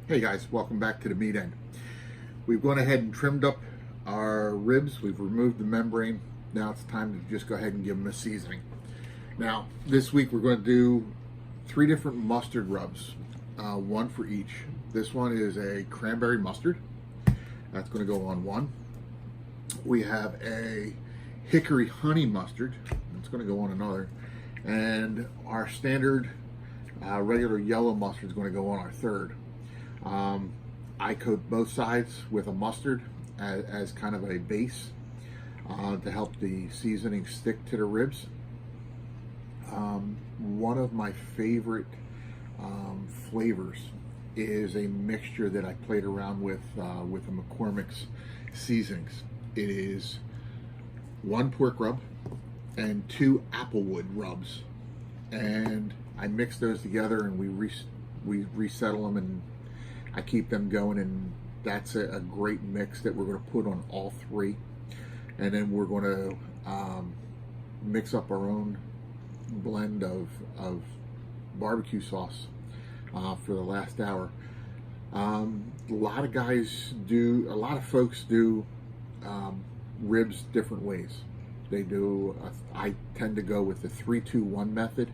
Hey guys, welcome back to the Meatend. We've gone ahead and trimmed up our ribs. We've removed the membrane. Now it's time to just go ahead and give them a seasoning. Now, this week we're going to do 3 different mustard rubs, one for each. This one is a cranberry mustard. That's going to go on one. We have a hickory honey mustard. That's going to go on another. And our standard regular yellow mustard is going to go on our third. I coat both sides with a mustard as kind of a base to help the seasoning stick to the ribs. One of my favorite flavors is a mixture that I played around with the McCormick's seasonings. It is 1 pork rub and 2 applewood rubs, and I mix those together and we resettle them, and I keep them going, and that's a great mix that we're going to put on all 3. And then we're going to mix up our own blend of barbecue sauce for the last hour. A lot of folks do ribs different ways. I tend to go with the 3-2-1 method,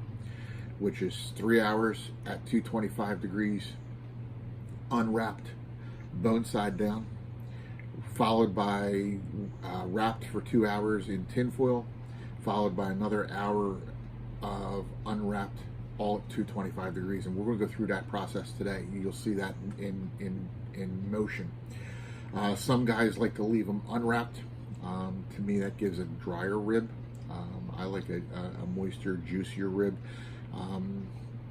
which is 3 hours at 225 degrees, unwrapped, bone side down, followed by wrapped for 2 hours in tinfoil, followed by another hour of unwrapped, all at 225 degrees. And we're going to go through that process today. You'll see that in motion. Some guys like to leave them unwrapped. To me, that gives a drier rib. I like a moister, juicier rib.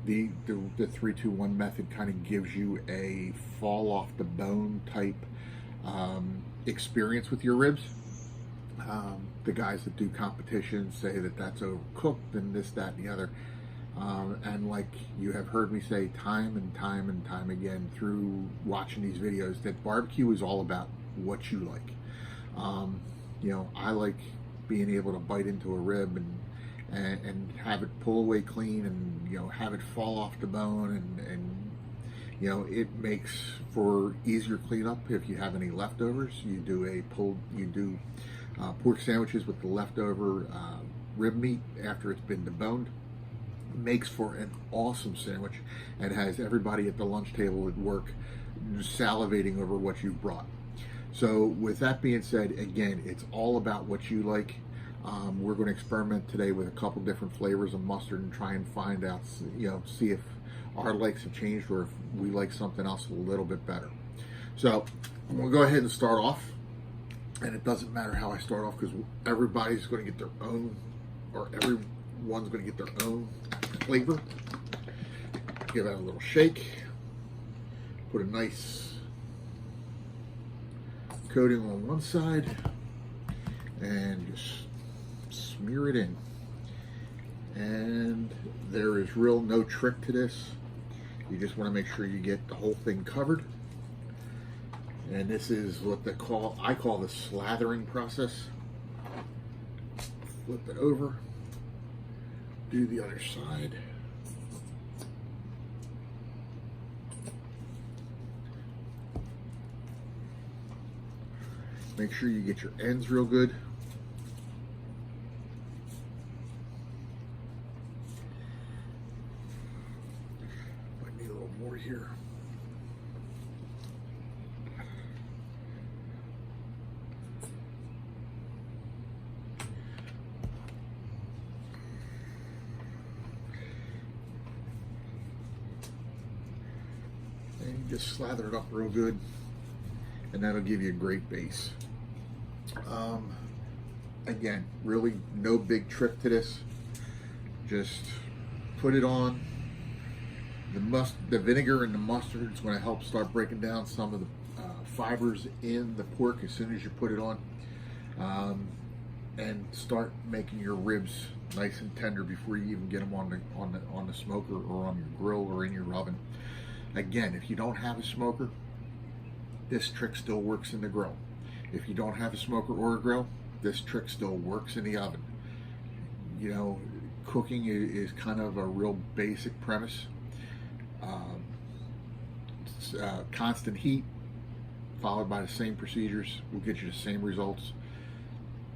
The 3-2-1 method kind of gives you a fall off the bone type experience with your ribs. The guys that do competitions say that that's overcooked and this, that, and the other. And like you have heard me say time and time again through watching these videos, that barbecue is all about what you like. I like being able to bite into a rib and have it pull away clean, and have it fall off the bone, and it makes for easier cleanup. If you have any leftovers, you do pork sandwiches with the leftover rib meat after it's been deboned. Makes for an awesome sandwich and has everybody at the lunch table at work salivating over what you've brought. So with that being said, again, it's all about what you like. We're going to experiment today with a couple different flavors of mustard and try and find out, see if our likes have changed or if we like something else a little bit better. So we'll go ahead and start off. And it doesn't matter how I start off, because everybody's going to get their own, or everyone's going to get their own flavor. Give that a little shake. Put a nice coating on one side and just smear it in. And there is no trick to this. You just want to make sure you get the whole thing covered. And this is what I call the slathering process. Flip it over, do the other side. Make sure you get your ends real good. Might need a little more here. And you just slather it up real good, and that'll give you a great base. Again, really no big trick to this. Just put it on. The vinegar and the mustard is going to help start breaking down some of the fibers in the pork as soon as you put it on, and start making your ribs nice and tender before you even get them on the smoker or on your grill or in your oven. Again, if you don't have a smoker, this trick still works in the grill. If you don't have a smoker or a grill, this trick still works in the oven. Cooking is kind of a real basic premise. constant heat followed by the same procedures will get you the same results.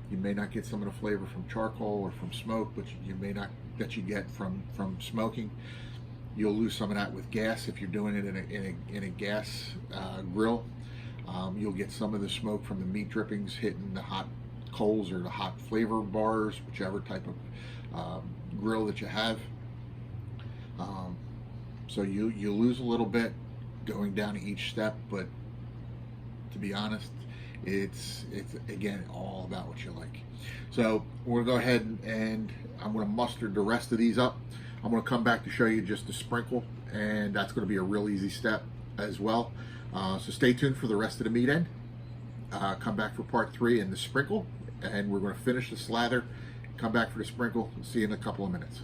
You may not get some of the flavor from charcoal or from smoke, but you may not that you get from smoking. You'll lose some of that with gas if you're doing it in a gas grill. You'll get some of the smoke from the meat drippings hitting the hot coals or the hot flavor bars, whichever type of grill that you have. So you lose a little bit going down to each step, but to be honest, it's again all about what you like. So we're gonna go ahead and I'm gonna mustard the rest of these up. I'm gonna come back to show you just the sprinkle, and that's gonna be a real easy step as well. So stay tuned for the rest of the meat end. Come back for part 3 and the sprinkle, and we're gonna finish the slather. Come back for the sprinkle. See you in a couple of minutes.